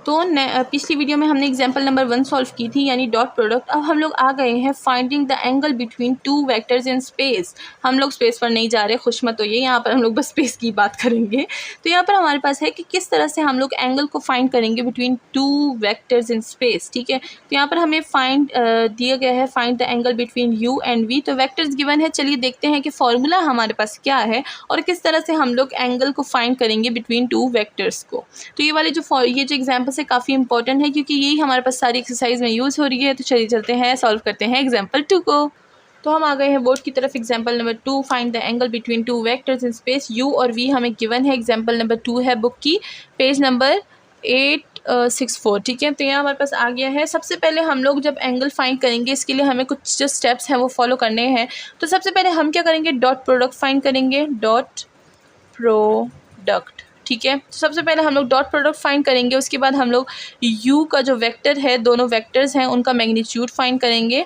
तो पिछली वीडियो में हमने एग्जांपल नंबर 1 सॉल्व की थी, यानी डॉट प्रोडक्ट। अब हम लोग आ गए हैं finding the angle between two vectors in space. हम लोग स्पेस पर नहीं जा रहे, खुश मत होइए, यहाँ पर हम लोग बस स्पेस की बात करेंगे। तो यहाँ पर हमारे पास है कि किस तरह से हम लोग एंगल को फाइंड करेंगे between two vectors in space. ठीक है, तो यहाँ पर हमें दिया गया है find the angle between u and v। तो वेक्टर्स गिवन है, चलिए देखते हैं कि फॉर्मूला हमारे पास क्या है और किस तरह से हम लोग एंगल को फाइंड करेंगे बिटवीन टू वेक्टर्स को। तो ये जो एग्जाम्पल से काफ़ी इंपॉर्टेंट है, क्योंकि यही हमारे पास सारी एक्सरसाइज में यूज़ हो रही है। तो चलिए चलते हैं, सॉल्व करते हैं एग्जाम्पल 2 को। तो हम आ गए हैं बोर्ड की तरफ। Example number 2, find the angle between two vectors in space u और v हमें गिवन है। एग्जाम्पल नंबर 2 है बुक की, पेज नंबर 864। ठीक है, तो यहाँ हमारे पास आ गया है। सबसे पहले हम लोग जब एंगल फाइंड करेंगे, इसके लिए हमें कुछ जो स्टेप्स हैं वो फॉलो करने हैं। तो सबसे पहले हम क्या करेंगे, डॉट प्रोडक्ट फाइंड करेंगे, डॉट प्रोडक्ट। ठीक है, तो सबसे पहले हम लोग डॉट प्रोडक्ट फाइंड करेंगे। उसके बाद हम लोग u का जो वेक्टर है, दोनों वेक्टर्स हैं उनका मैग्नीट्यूड फाइंड करेंगे,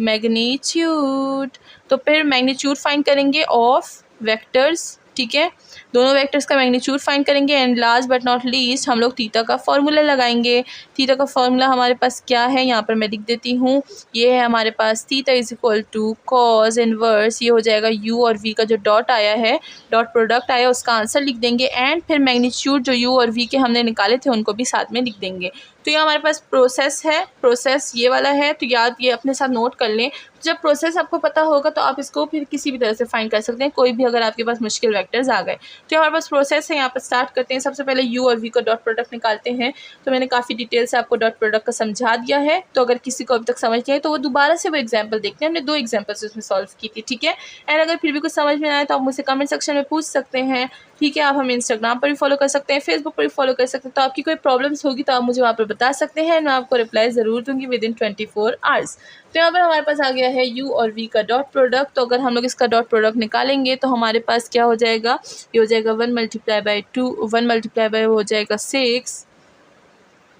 मैग्नीट्यूड। तो फिर मैग्नीट्यूड फाइंड करेंगे ऑफ वेक्टर्स। ठीक है, दोनों वेक्टर्स का मैग्नीट्यूड फाइंड करेंगे। And last but not least हम लोग थीटा का फॉर्मूला लगाएंगे। थीटा का फॉर्मूला हमारे पास क्या है, यहाँ पर मैं लिख देती हूँ। ये है हमारे पास theta is equal to cos inverse, ये हो जाएगा u और v का जो डॉट आया है, डॉट प्रोडक्ट आया, उसका आंसर लिख देंगे। एंड फिर मैग्नीट्यूड जो u और v के हमने निकाले थे उनको भी साथ में लिख देंगे। तो ये हमारे पास प्रोसेस है, प्रोसेस ये वाला है। तो याद ये अपने साथ नोट कर लें। जब प्रोसेस आपको पता होगा तो आप इसको फिर किसी भी तरह से फाइंड कर सकते हैं, कोई भी अगर आपके पास मुश्किल वेक्टर्स आ गए। तो हमारे पास प्रोसेस है, यहाँ पर स्टार्ट करते हैं। सबसे पहले u और v का डॉट प्रोडक्ट निकालते हैं। तो मैंने काफ़ी डिटेल से आपको डॉट प्रोडक्ट का समझा दिया है। तो अगर किसी को अभी तक समझ नहीं आए तो वो दोबारा से वो एग्जाम्पल देखते हैं, हमने 2 एग्जाम्पल्स उसमें सॉल्व की थी। ठीक है, एंड अगर फिर भी कुछ समझ में आए तो आप मुझसे कमेंट सेक्शन में पूछ सकते हैं। ठीक है, आप हमें इंस्टाग्राम पर भी फॉलो कर सकते हैं, फेसबुक पर भी फॉलो कर सकते हैं। तो आपकी कोई प्रॉब्लम्स होगी तो आप मुझे वहाँ पर बता सकते हैं, मैं आपको रिप्लाई ज़रूर दूंगी विद इन 24 आवर्स। तो यहाँ पर हमारे पास आ गया है u और v का डॉट प्रोडक्ट। तो अगर हम लोग इसका डॉट प्रोडक्ट निकालेंगे तो हमारे पास क्या हो जाएगा, ये हो जाएगा 1 मल्टीप्लाई बाई 2, 1 मल्टीप्लाई बाई हो जाएगा 6,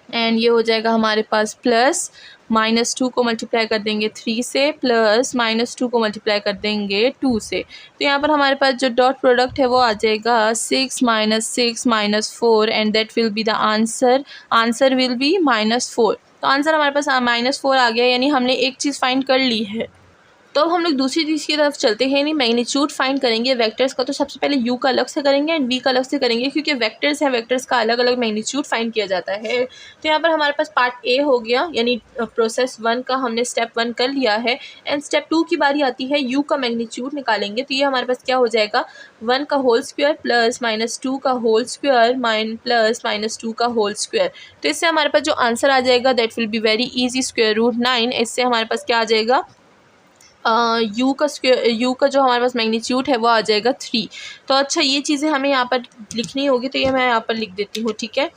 एंड ये हो जाएगा हमारे पास प्लस -2 को मल्टीप्लाई कर देंगे 3 से, प्लस -2 को मल्टीप्लाई कर देंगे 2 से। तो यहाँ पर हमारे पास जो डॉट प्रोडक्ट है वो आ जाएगा 6 - 6 - 4 and that will be the answer. Answer will be -4। तो आंसर हमारे पास -4 आ गया, यानी हमने एक चीज़ फाइंड कर ली है। तो अब हम लोग दूसरी चीज़ की तरफ चलते हैं, यानी मैग्नीट्यूड फाइंड करेंगे वेक्टर्स का। तो सबसे पहले u का अलग से करेंगे एंड v का अलग से करेंगे, क्योंकि वेक्टर्स हैं, वेक्टर्स का अलग अलग मैग्नीट्यूड फाइंड किया जाता है। तो यहाँ पर हमारे पास पार्ट ए हो गया, यानी प्रोसेस 1 का हमने स्टेप 1 कर लिया है। एंड स्टेप 2 की बारी आती है, u का मैग्नीट्यूड निकालेंगे। तो ये हमारे पास क्या हो जाएगा, 1 का होल स्क्वायर प्लस -2 का होल स्क्वायर प्लस -2 का होल स्क्वायर। तो इससे हमारे पास जो आंसर आ जाएगा that will be very easy, √9। इससे हमारे पास क्या आ जाएगा, u का जो हमारे पास मैग्नीट्यूड है वो आ जाएगा 3। तो अच्छा, ये चीज़ें हमें यहाँ पर लिखनी होगी, तो ये मैं यहाँ पर लिख देती हूँ। ठीक है,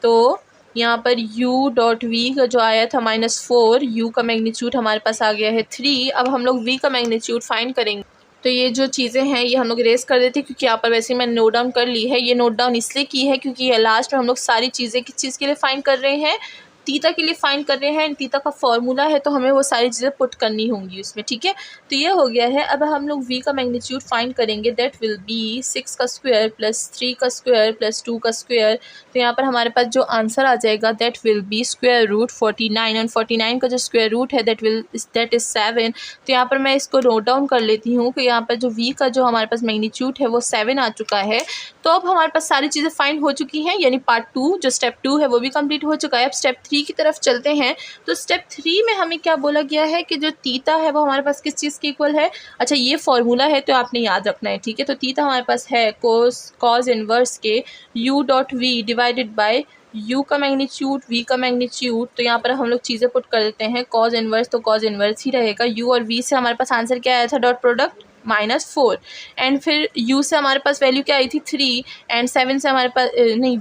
तो यहाँ पर u डॉट v का जो आया था -4, u का मैग्नीट्यूड हमारे पास आ गया है 3। अब हम लोग v का मैग्नीट्यूड फाइंड करेंगे। तो ये जो चीज़ें हैं ये हम लोग इरेज कर देते हैं, क्योंकि यहाँ पर वैसे ही मैंने नोट डाउन कर ली है। ये नोट डाउन इसलिए की है क्योंकि ये लास्ट में हम लोग सारी चीज़ें किस चीज़ के लिए फाइंड कर रहे हैं, थीटा के लिए फाइंड कर रहे हैं। थीटा का फॉर्मूला है, तो हमें वो सारी चीज़ें पुट करनी होंगी उसमें। ठीक है, तो ये हो गया है। अब हम लोग v का मैग्नीट्यूड फाइंड करेंगे, दैट विल बी 6 का स्क्वायर प्लस 3 का स्क्वायर प्लस 2 का स्क्वायर। तो यहाँ पर हमारे पास जो आंसर आ जाएगा दैट विल बी √49, एंड 49 का जो स्क्वायर रूट है दैट इज़ 7। तो यहाँ पर मैं इसको नोट डाउन कर लेती हूँ कि यहाँ पर जो v का जो हमारे पास मैग्नीट्यूड है वो 7 आ चुका है। तो अब हमारे पास सारी चीज़ें फाइंड हो चुकी हैं, यानी पार्ट 2 जो स्टेप 2 है वो भी कंप्लीट हो चुका है। अब स्टेप 3 की तरफ चलते हैं। तो स्टेप 3 में हमें क्या बोला गया है कि जो थीटा है वो हमारे पास किस चीज़ के इक्वल है। अच्छा, ये फॉर्मूला है तो आपने याद रखना है। ठीक है, तो थीटा हमारे पास है कॉस इनवर्स के u dot v divided by u का मैग्नीट्यूड, v का मैग्नीट्यूड। तो यहाँ पर हम लोग चीज़ें पुट कर देते हैं, कॉस इनवर्स तो कॉस इनवर्स ही रहेगा। u और v से हमारे पास आंसर क्या आया था, डॉट प्रोडक्ट -4। एंड फिर u से हमारे पास वैल्यू क्या आई थी 3, एंड 7 से हमारे पास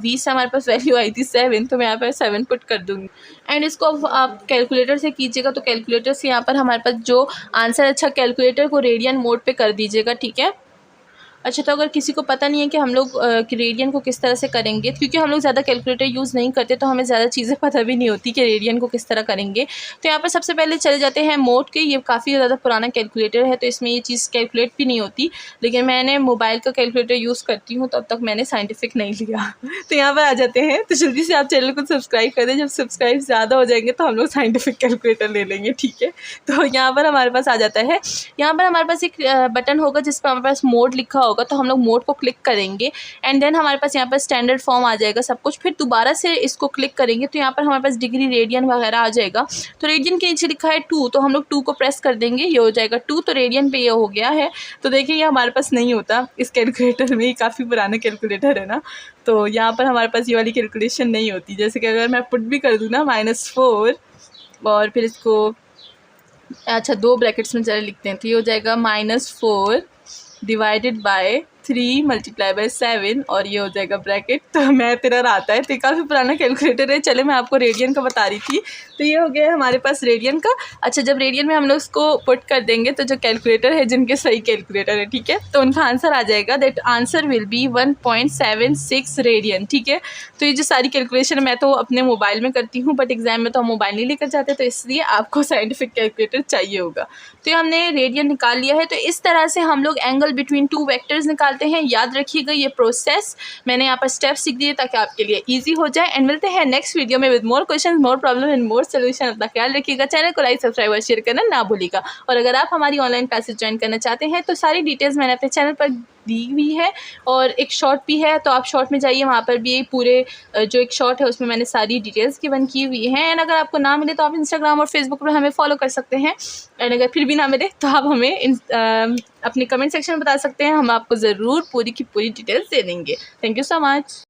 v से हमारे पास वैल्यू आई थी 7। तो मैं यहाँ पर 7 पुट कर दूँगी। एंड इसको आप कैलकुलेटर से कीजिएगा। तो कैलकुलेटर से यहाँ पर हमारे पास जो आंसर, अच्छा कैलकुलेटर को रेडियन मोड पे कर दीजिएगा। ठीक है, अच्छा, तो अगर किसी को पता नहीं है कि हम लोग रेडियन को किस तरह से करेंगे, क्योंकि हम लोग ज़्यादा कैलकुलेटर यूज़ नहीं करते तो हमें ज़्यादा चीज़ें पता भी नहीं होती कि रेडियन को किस तरह करेंगे। तो यहाँ पर सबसे पहले चले जाते हैं मोड के। ये काफ़ी ज़्यादा पुराना कैलकुलेटर है तो इसमें ये चीज़ कैलकुलेट भी नहीं होती, लेकिन मैंने मोबाइल का कैलकुलेटर यूज़ करती हूँ, तब तक मैंने साइंटिफिक नहीं लिया। तो यहाँ पर आ जाते हैं, तो जल्दी से आप चैनल को सब्सक्राइब कर दें। जब सब्सक्राइब ज़्यादा हो जाएंगे तो हम लोग साइंटिफिक कैलकुलेटर ले लेंगे, ठीक है। तो यहाँ पर हमारे पास आ जाता है, यहाँ पर हमारे पास एक बटन होगा जिस पर हमारे पास मोड लिखा होगा, तो हम लोग मोड को क्लिक करेंगे एंड देन हमारे पास यहाँ पर स्टैंडर्ड फॉर्म आ जाएगा सब कुछ। फिर दोबारा से इसको क्लिक करेंगे तो यहाँ पर हमारे पास डिग्री रेडियन वगैरह आ जाएगा। तो रेडियन के नीचे लिखा है 2, तो हम लोग 2 को प्रेस कर देंगे, ये हो जाएगा 2। तो रेडियन पे ये हो गया है। तो देखिए ये हमारे पास नहीं होता इस कैलकुलेटर में, काफ़ी पुराना कैलकुलेटर है ना, तो यहाँ पर हमारे पास ये वाली कैलकुलेशन नहीं होती। जैसे कि अगर मैं पुट भी कर दूँ ना -4 और फिर इसको, अच्छा 2 ब्रैकेट्स में चले लिखते हैं, तो ये हो जाएगा -4 डिवाइडेड बाय 3 मल्टीप्लाई बाय 7 और ये हो जाएगा ब्रैकेट। तो मैं तेरा आता है, तो काफ़ी पुराना कैलकुलेटर है। चले मैं आपको रेडियन का बता रही थी, तो ये हो गया हमारे पास रेडियन का। अच्छा, जब रेडियन में हम लोग उसको पुट कर देंगे तो जो कैलकुलेटर है, जिनके सही कैलकुलेटर है, ठीक है, तो उनका आंसर आ जाएगा। That answer will be 1.76 radian, ठीक है। तो ये जो सारी कैलकुलेशन मैं तो अपने मोबाइल में करती हूँ, बट एग्जाम में तो हम मोबाइल नहीं लेकर जाते, तो इसलिए आपको साइंटिफिक कैलकुलेटर चाहिए होगा। तो ये हमने रेडियन निकाल लिया है। तो इस तरह से हम लोग एंगल बिटवीन 2 वेक्टर्स निकालते हैं। याद रखिएगा ये प्रोसेस मैंने यहाँ पर स्टेप्स सीख दिए ताकि आपके लिए इजी हो जाए। एंड मिलते हैं नेक्स्ट वीडियो में with more question, more problem and more solution. अपना ख्याल रखिएगा, चैनल को लाइक, सब्सक्राइब और शेयर करना ना भूलिएगा। और अगर आप हमारी ऑनलाइन क्लासेस ज्वाइन करना चाहते हैं तो सारी डिटेल्स मैंने अपने चैनल पर दी हुई है, और एक शॉर्ट भी है, तो आप शॉर्ट में जाइए, वहाँ पर भी पूरे जो एक शॉर्ट है उसमें मैंने सारी डिटेल्स गिवन की हुई हैं। एंड अगर आपको ना मिले तो आप इंस्टाग्राम और फेसबुक पर हमें फॉलो कर सकते हैं। एंड अगर फिर भी ना मिले तो आप हमें अपने कमेंट सेक्शन में बता सकते हैं, हम आपको ज़रूर पूरी की पूरी डिटेल्स दे देंगे। Thank you so much.